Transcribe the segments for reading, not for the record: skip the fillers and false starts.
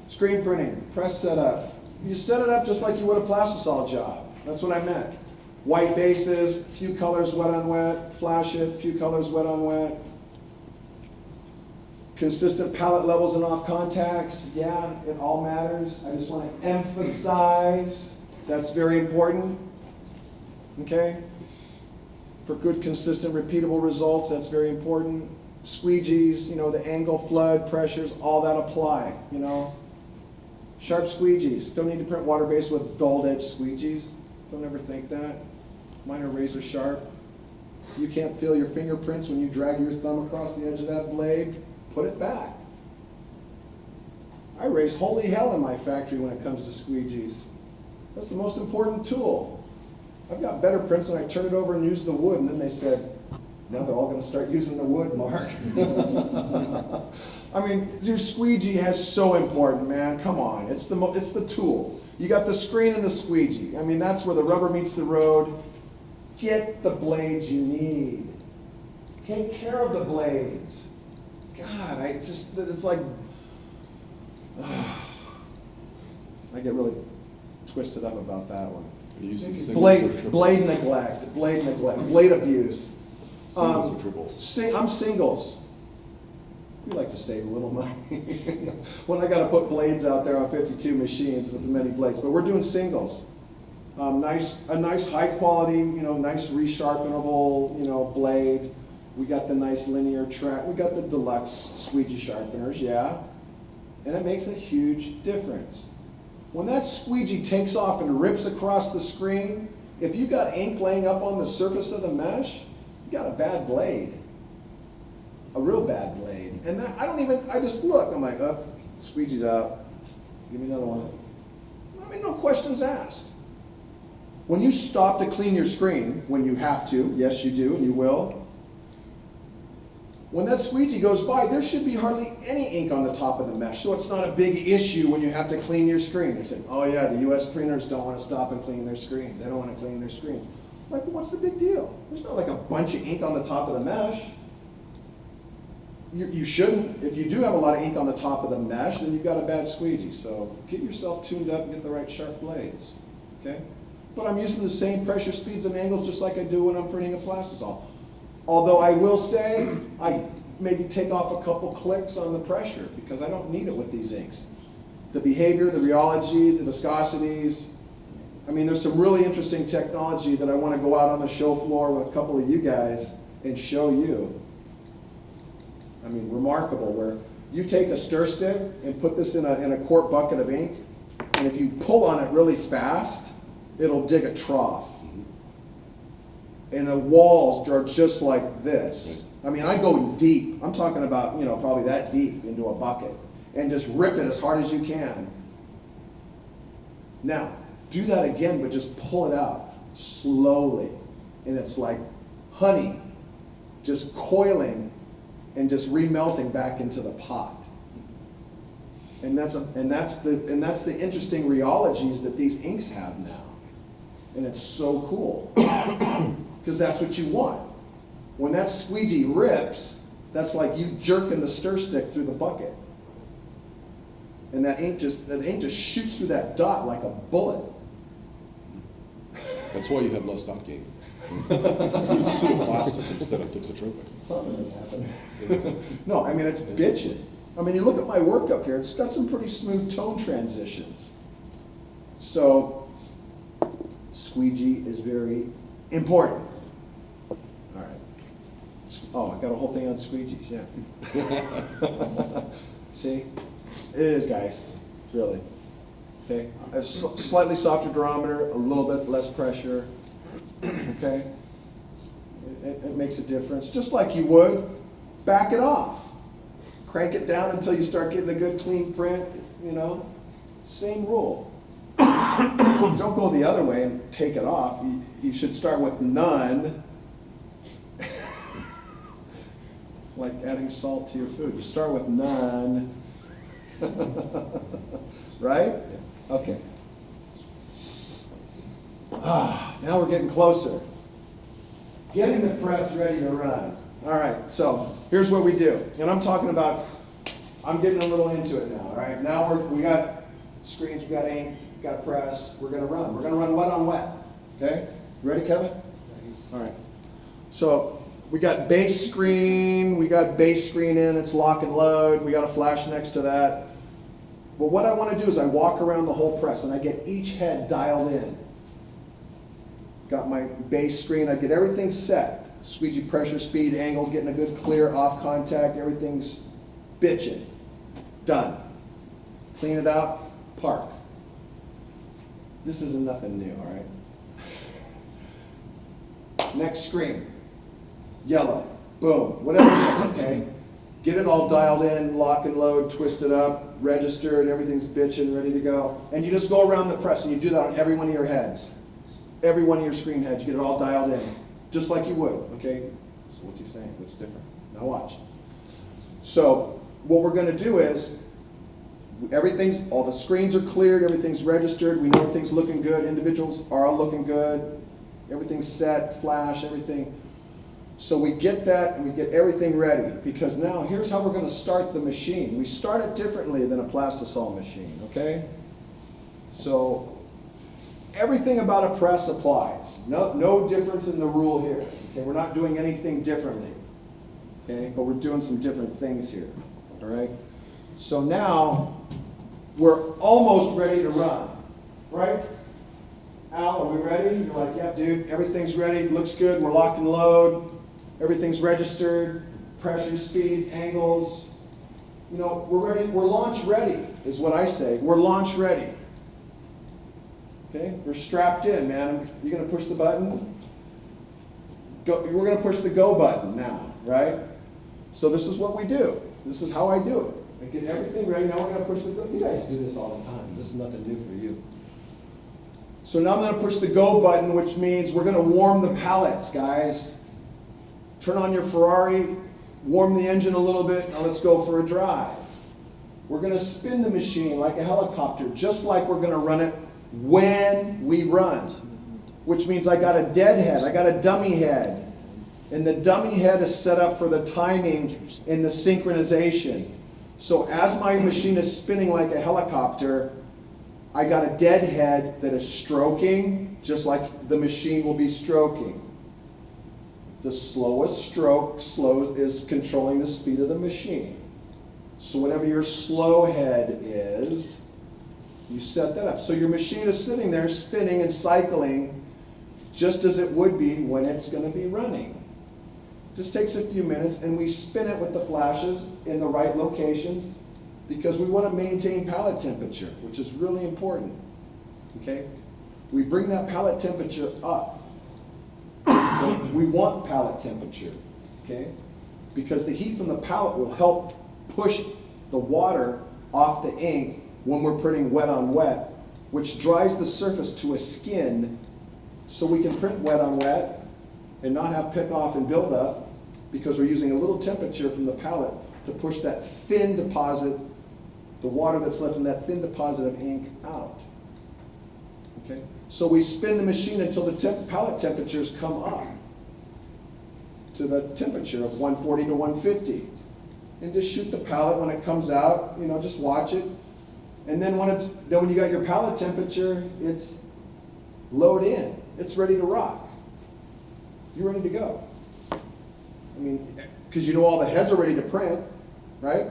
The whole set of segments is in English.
Screen printing, press setup. You set it up just like you would a plastisol job. That's what I meant. White bases, few colors wet on wet, flash it, few colors wet on wet. Consistent palette levels and off contacts, yeah, it all matters. I just want to emphasize that's very important, okay? For good, consistent, repeatable results, that's very important. Squeegees, you know, the angle, flood, pressures, all that apply, you know. Sharp squeegees, don't need to print water-based with dulled edge squeegees. Don't ever think that. Mine are razor sharp. You can't feel your fingerprints when you drag your thumb across the edge of that blade. Put it back. I raise holy hell in my factory when it comes to squeegees. That's the most important tool. I've got better prints when I turn it over and use the wood, and then they said, now they're all going to start using the wood, Mark. I mean, your squeegee is so important, man. Come on, it's the tool. You got the screen and the squeegee. I mean, that's where the rubber meets the road. Get the blades you need. Take care of the blades. God, it's like, I get really twisted up about that one. Blade neglect, blade abuse. Singles or triples? I'm singles. We like to save a little money when I got to put blades out there on 52 machines with the many blades. But we're doing singles. A nice high quality, you know, nice resharpenable, you know, blade. We got the nice linear track. We got the deluxe squeegee sharpeners, yeah. And it makes a huge difference. When that squeegee takes off and rips across the screen, if you got ink laying up on the surface of the mesh, you got a bad blade. A real bad blade. And that, I just look, I'm like, oh, squeegee's out. Give me another one. I mean, no questions asked. When you stop to clean your screen, when you have to, yes you do, and you will, when that squeegee goes by, there should be hardly any ink on the top of the mesh, so it's not a big issue when you have to clean your screen. They say, oh yeah, the US printers don't want to stop and clean their screens. They don't want to clean their screens. Like, what's the big deal? There's not like a bunch of ink on the top of the mesh. You shouldn't. If you do have a lot of ink on the top of the mesh, then you've got a bad squeegee. So get yourself tuned up and get the right sharp blades, okay? But I'm using the same pressure, speeds, and angles just like I do when I'm printing a plastisol. Although I will say, I maybe take off a couple clicks on the pressure because I don't need it with these inks. The behavior, the rheology, the viscosities. I mean, there's some really interesting technology that I want to go out on the show floor with a couple of you guys and show you. I mean, remarkable, where you take a stir stick and put this in a quart bucket of ink, and if you pull on it really fast, it'll dig a trough. And the walls are just like this. I mean, I go deep. I'm talking about, you know, probably that deep into a bucket, and just rip it as hard as you can. Now, do that again, but just pull it out slowly. And it's like honey just coiling and just remelting back into the pot. And that's the interesting rheologies that these inks have now. And it's so cool. Because that's what you want. When that squeegee rips, that's like you jerking the stir stick through the bucket. And that ink just shoots through that dot like a bullet. That's why you have less dot gain. It's pseudoplastic instead of pixotropic. Something has happened. No, I mean, it's bitchin'. I mean, you look at my work up here, it's got some pretty smooth tone transitions. So, squeegee is very important. All right. Oh, I got a whole thing on squeegees, yeah. See? It is, guys. Really. Okay? A slightly softer durometer, a little bit less pressure. Okay? It makes a difference. Just like you would, back it off. Crank it down until you start getting a good clean print, you know? Same rule. Don't go the other way and take it off. You should start with none. Like adding salt to your food. You start with none. Right? Okay. Now we're getting closer. Getting the press ready to run. All right, so here's what we do. And I'm talking about I'm getting a little into it now, all right? Now we got screens, we got ink, we got press, we're gonna run. We're gonna run wet on wet, okay? You ready, Kevin? All right. So we got base screen in, it's lock and load, we got a flash next to that. But what I want to do is I walk around the whole press and I get each head dialed in. Got my base screen, I get everything set. Squeegee pressure, speed, angle, getting a good clear off contact, everything's bitching. Done. Clean it out, park. This isn't nothing new, all right? Next screen. Yellow. Boom. Whatever it is, okay? Get it all dialed in, lock and load, twist it up, registered, everything's bitching, ready to go. And you just go around the press and you do that on every one of your heads. Every one of your screen heads, you get it all dialed in. Just like you would, okay? So what's he saying? What's different? Now watch. So what we're going to do is, all the screens are cleared, everything's registered, we know everything's looking good, individuals are all looking good, everything's set, flash, everything. So we get that and we get everything ready, because now here's how we're going to start the machine. We start it differently than a plastisol machine, okay? So everything about a press applies. No difference in the rule here. Okay? We're not doing anything differently, okay? But we're doing some different things here, all right? So now we're almost ready to run, right? Al, are we ready? You're like, yeah, dude, everything's ready, looks good, we're locked and load. Everything's registered, pressure, speeds, angles. You know, we're ready, we're launch ready, is what I say. We're launch ready. Okay, we're strapped in, man. You gonna push the button? Go, we're gonna push the go button now, right? So this is what we do. This is how I do it. I get everything ready, now we're gonna push the go. You guys do this all the time. This is nothing new for you. So now I'm gonna push the go button, which means we're gonna warm the pallets, guys. Turn on your Ferrari, warm the engine a little bit, now let's go for a drive. We're going to spin the machine like a helicopter, just like we're going to run it when we run. Which means I got a dead head, I got a dummy head. And the dummy head is set up for the timing and the synchronization. So as my machine is spinning like a helicopter, I got a dead head that is stroking, just like the machine will be stroking. The slowest stroke is controlling the speed of the machine. So whatever your slow head is, you set that up. So your machine is sitting there spinning and cycling just as it would be when it's going to be running. Just takes a few minutes, and we spin it with the flashes in the right locations because we want to maintain pallet temperature, which is really important. Okay? We bring that pallet temperature up. We want pallet temperature, okay? Because the heat from the pallet will help push the water off the ink when we're printing wet on wet, which dries the surface to a skin so we can print wet on wet and not have pick off and build up because we're using a little temperature from the pallet to push that thin deposit, the water that's left in that thin deposit of ink out. Okay? So we spin the machine until the pallet temperatures come up to the temperature of 140 to 150. And just shoot the pallet when it comes out, you know, just watch it. And then when you got your pallet temperature, it's load in. It's ready to rock. You're ready to go. I mean, because you know all the heads are ready to print, right?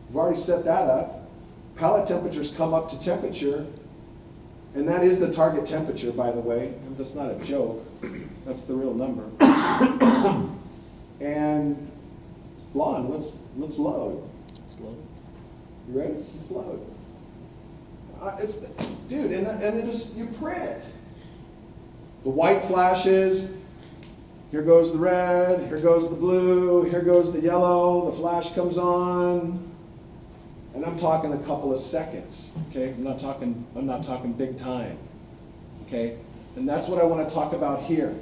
We've already set that up. Pallet temperatures come up to temperature. And that is the target temperature, by the way. That's not a joke. That's the real number. And Lon, let's load. Let's load. You ready? Let's load. Dude, and it is, you print. The white flashes. Here goes the red. Here goes the blue. Here goes the yellow. The flash comes on. And I'm talking a couple of seconds, okay? I'm not talking big time, okay? And that's what I want to talk about here.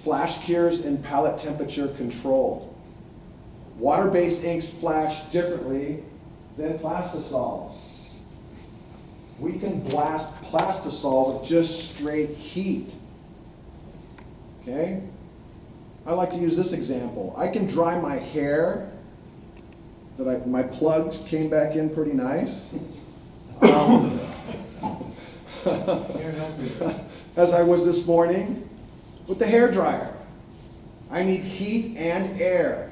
Flash cures and pallet temperature control. Water-based inks flash differently than plastisols. We can blast plastisol with just straight heat, okay? I like to use this example. I can dry my hair that my plugs came back in pretty nice. Um, as I was this morning with the hair dryer. I need heat and air.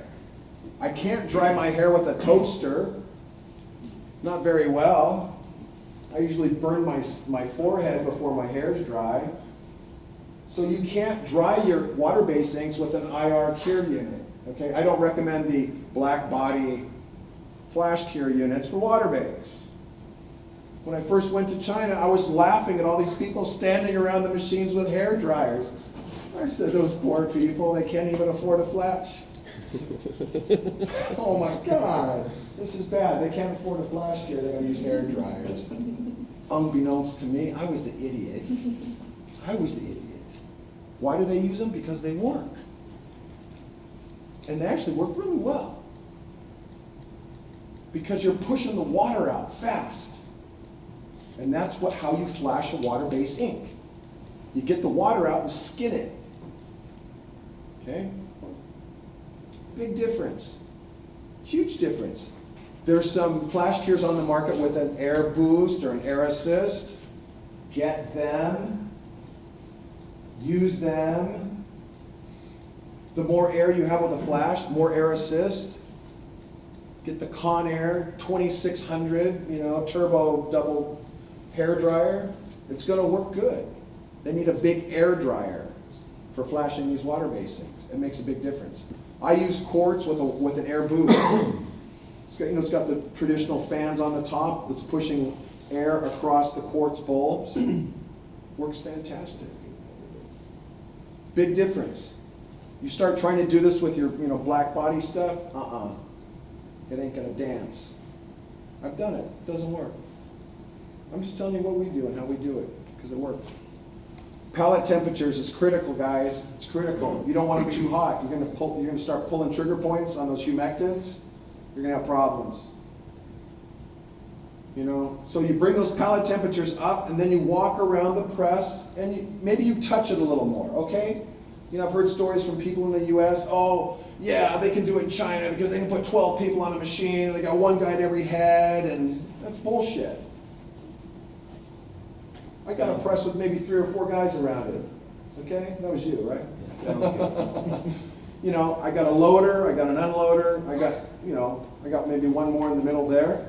I can't dry my hair with a toaster. Not very well. I usually burn my forehead before my hair's dry. So you can't dry your water-based inks with an IR cure unit. Okay, I don't recommend the black body flash cure units for water-based. When I first went to China, I was laughing at all these people standing around the machines with hair dryers. I said, those poor people, they can't even afford a flash. Oh my God, this is bad. They can't afford a flash cure, they gotta use hair dryers. Unbeknownst to me, I was the idiot. I was the idiot. Why do they use them? Because they work. And they actually work really well. Because you're pushing the water out fast. And that's how you flash a water-based ink. You get the water out and skin it. Okay? Big difference. Huge difference. There's some flash cures on the market with an air boost or an air assist. Get them. Use them. The more air you have with a flash, more air assist. Get the Conair 2600, turbo double hair dryer. It's going to work good. They need a big air dryer for flashing these water-based things. It makes a big difference. I use quartz with an air boost. It's got the traditional fans on the top that's pushing air across the quartz bulbs. Works fantastic. Big difference. You start trying to do this with your black body stuff, it ain't gonna dance. I've done it. It doesn't work. I'm just telling you what we do and how we do it, because it works. Palette temperatures is critical, guys. It's critical. You don't want it too hot. You're gonna start pulling trigger points on those humectants. You're gonna have problems. So you bring those palette temperatures up, and then you walk around the press, and maybe you touch it a little more. Okay? I've heard stories from people in the U.S. Oh, yeah, they can do it in China because they can put 12 people on a machine, and they got one guy at every head, and that's bullshit. I got a press with maybe 3 or 4 guys around it. Okay? That was you, right? That was you. I got a loader, I got an unloader, I got maybe one more in the middle there.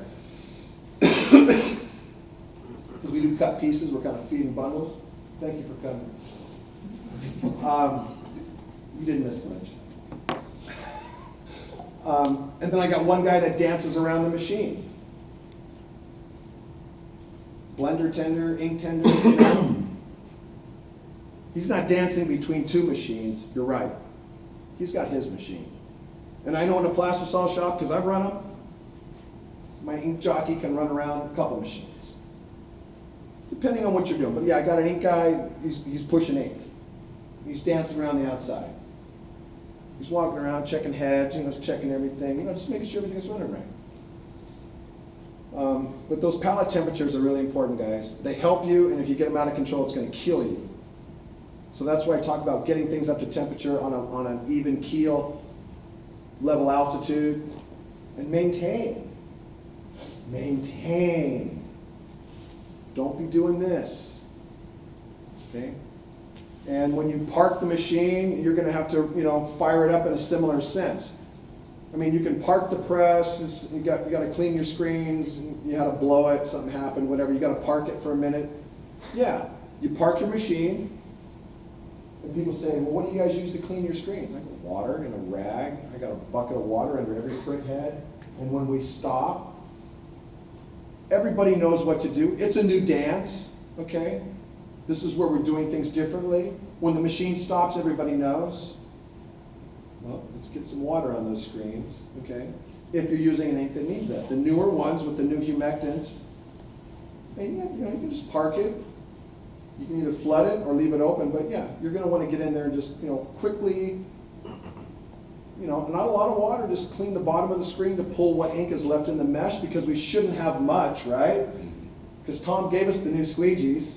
Because we do cut pieces, we're kind of feeding bundles. Thank you for coming. You didn't miss much. And then I got one guy that dances around the machine. Blender tender, ink tender. He's not dancing between 2 machines. You're right. He's got his machine. And I know in a plastisol shop, because I've run them, my ink jockey can run around a couple machines. Depending on what you're doing. But yeah, I got an ink guy, he's pushing ink. He's dancing around the outside. He's walking around, checking heads, checking everything, just making sure everything's running right. But those palette temperatures are really important, guys. They help you, and if you get them out of control, it's going to kill you. So that's why I talk about getting things up to temperature on an even keel, level altitude, and maintain. Maintain. Don't be doing this. Okay? And when you park the machine, you're going to have to, fire it up in a similar sense. I mean, you can park the press, you got to clean your screens, you had to blow it, something happened, whatever, you got to park it for a minute. Yeah, you park your machine, and people say, well, what do you guys use to clean your screens? I go, water and a rag. I got a bucket of water under every print head. And when we stop, everybody knows what to do. It's a new dance, okay? This is where we're doing things differently. When the machine stops, everybody knows. Well, let's get some water on those screens, okay? If you're using an ink that needs that. The newer ones with the new humectants, and you can just park it. You can either flood it or leave it open, but yeah, you're going to want to get in there and just, quickly, not a lot of water, just clean the bottom of the screen to pull what ink is left in the mesh, because we shouldn't have much, right? Because Tom gave us the new squeegees.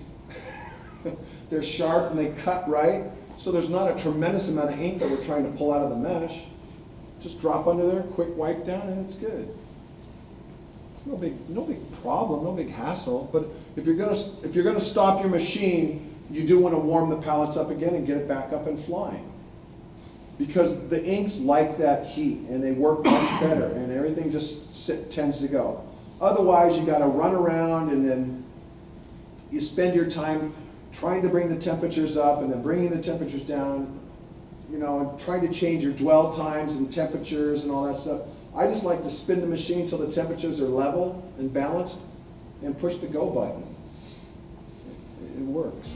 They're sharp and they cut right, so there's not a tremendous amount of ink that we're trying to pull out of the mesh. Just drop under there, quick wipe down, and it's good. no big problem, no big hassle. But if you're gonna stop your machine, you do want to warm the pallets up again and get it back up and flying. Because the inks like that heat and they work much better and everything just tends to go. Otherwise, you got to run around and then you spend your time trying to bring the temperatures up and then bringing the temperatures down, you know, and trying to change your dwell times and temperatures and all that stuff. I just like to spin the machine till the temperatures are level and balanced and push the go button. It works.